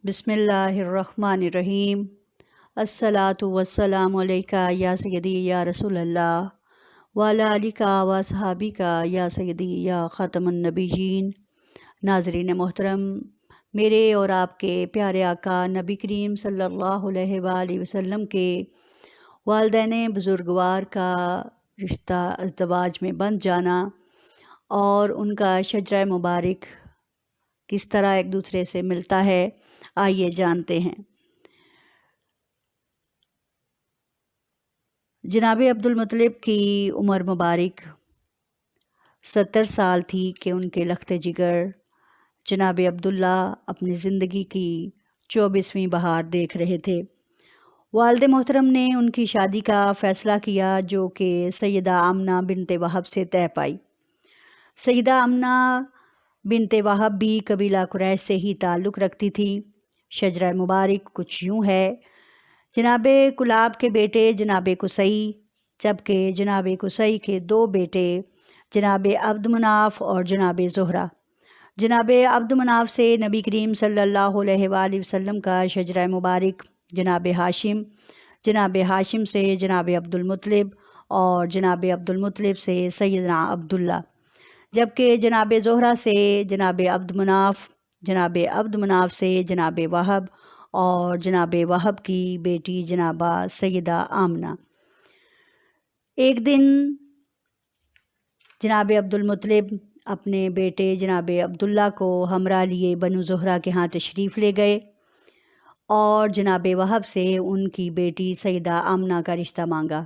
بسم اللہ الرحمن الرحیم۔ الصلاۃ والسلام علیکہ یا سیدی یا رسول اللہ وعلی آلک و اصحابک یا سیدی یا خاتم النبیین۔ ناظرین محترم، میرے اور آپ کے پیارے آقا نبی کریم صلی اللہ علیہ وآلہ وسلم کے والدین بزرگوار کا رشتہ ازدواج میں بندھ جانا اور ان کا شجرہ مبارک کس طرح ایک دوسرے سے ملتا ہے، آئیے جانتے ہیں۔ جناب عبدالمطلب کی عمر مبارک 70 سال تھی کہ ان کے لخت جگر جناب عبداللہ اپنی زندگی کی 24ویں بہار دیکھ رہے تھے۔ والد محترم نے ان کی شادی کا فیصلہ کیا جو کہ سیدہ آمنہ بنت وہب سے طے پائی۔ سیدہ آمنہ بنت وہب بھی قبیلہ قریش سے ہی تعلق رکھتی تھی۔ شجرہ مبارک کچھ یوں ہے: جناب کلاب کے بیٹے جناب قصی، جبکہ جناب قصی کے 2 بیٹے جناب عبد مناف اور جناب زہرہ۔ جناب عبد مناف سے نبی کریم صلی اللہ علیہ وآلہ وسلم کا شجرہ مبارک جناب ہاشم، جناب ہاشم سے جناب عبدالمطلب اور جناب عبدالمطلب سے سیدنا عبداللہ، جبکہ جناب زہرہ سے جناب عبد مناف، جناب عبد مناف سے جناب وہب اور جناب وہب کی بیٹی جنابہ سیدہ آمنہ۔ ایک دن جناب عبدالمطلب اپنے بیٹے جناب عبداللہ کو ہمراہ لیے بنو زہرہ کے ہاں تشریف لے گئے اور جناب وہب سے ان کی بیٹی سیدہ آمنہ کا رشتہ مانگا۔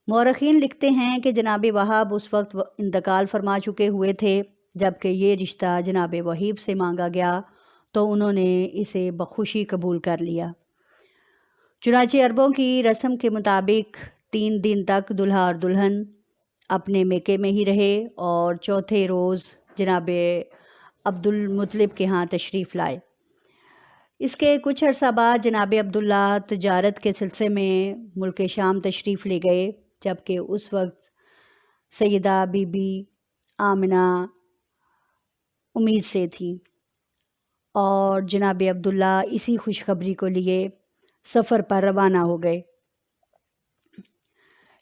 مورخین لکھتے ہیں کہ جناب وہب اس وقت انتقال فرما چکے ہوئے تھے، جبکہ یہ رشتہ جناب وہیب سے مانگا گیا تو انہوں نے اسے بخوشی قبول کر لیا۔ چنانچہ عربوں کی رسم کے مطابق 3 دن تک دلہا اور دلہن اپنے میکے میں ہی رہے اور چوتھے روز جناب عبدالمطلب کے ہاں تشریف لائے۔ اس کے کچھ عرصہ بعد جناب عبداللہ تجارت کے سلسلے میں ملک شام تشریف لے گئے، جبکہ اس وقت سیدہ بی بی آمنہ امید سے تھی اور جناب عبداللہ اسی خوشخبری کو لیے سفر پر روانہ ہو گئے۔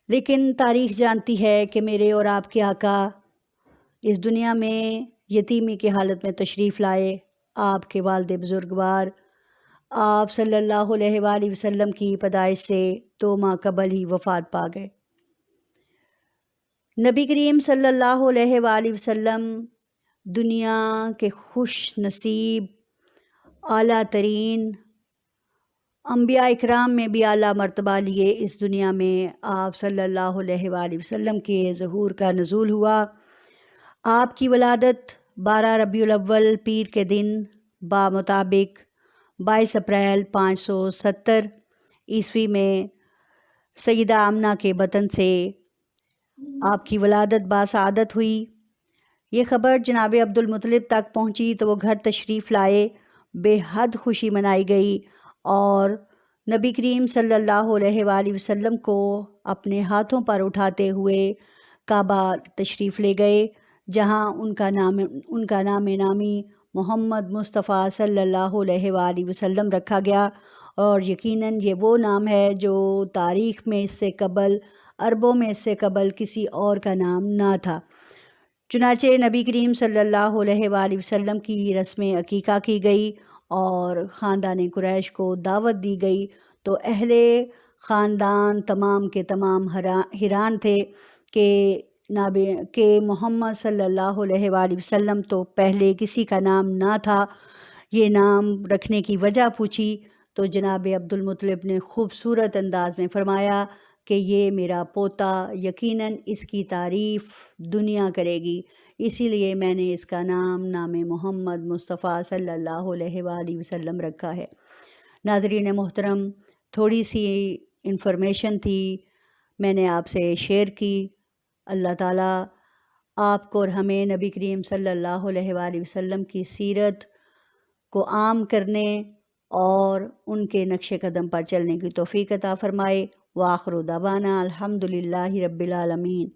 لیکن تاریخ جانتی ہے کہ میرے اور آپ کے آقا اس دنیا میں یتیمی کی حالت میں تشریف لائے۔ آپ کے والد بزرگوار آپ صلی اللہ علیہ وآلہ وسلم کی پیدائش سے 2 ماہ قبل ہی وفات پا گئے۔ نبی کریم صلی اللہ علیہ وآلہ وسلم دنیا کے خوش نصیب اعلیٰ ترین انبیاء اکرام میں بھی اعلیٰ مرتبہ لیے اس دنیا میں آپ صلی اللہ علیہ وآلہ وسلم کے ظہور کا نزول ہوا۔ آپ کی ولادت 12 ربیع الاول پیر کے دن بمطابق 22 اپریل 570 عیسوی میں سیدہ آمنہ کے بطن سے آپ کی ولادت باسعادت ہوئی۔ یہ خبر جناب عبدالمطلب تک پہنچی تو وہ گھر تشریف لائے۔ بے حد خوشی منائی گئی اور نبی کریم صلی اللہ علیہ وآلہ وسلم کو اپنے ہاتھوں پر اٹھاتے ہوئے کعبہ تشریف لے گئے، جہاں ان کا نام نامی محمد مصطفیٰ صلی اللہ علیہ وآلہ وسلم رکھا گیا، اور یقیناً یہ وہ نام ہے جو تاریخ میں اس سے قبل، عربوں میں اس سے قبل کسی اور کا نام نہ تھا۔ چنانچہ نبی کریم صلی اللہ علیہ وآلہ وسلم کی رسم عقیقہ کی گئی اور خاندان قریش کو دعوت دی گئی، تو اہل خاندان تمام کے تمام حیران تھے کہ محمد صلی اللہ علیہ وآلہ وسلم تو پہلے کسی کا نام نہ تھا۔ یہ نام رکھنے کی وجہ پوچھی تو جناب عبدالمطلب نے خوبصورت انداز میں فرمایا کہ یہ میرا پوتا یقیناً اس کی تعریف دنیا کرے گی، اسی لیے میں نے اس کا نام محمد مصطفیٰ صلی اللہ علیہ وآلہ وسلم رکھا ہے۔ ناظرین محترم، تھوڑی سی انفارمیشن تھی، میں نے آپ سے شیئر کی۔ اللہ تعالیٰ آپ کو اور ہمیں نبی کریم صلی اللہ علیہ وآلہ وسلم کی سیرت کو عام کرنے اور ان کے نقش قدم پر چلنے کی توفیق عطا فرمائے۔ وآخر دعوانا الحمدللہ رب العالمین۔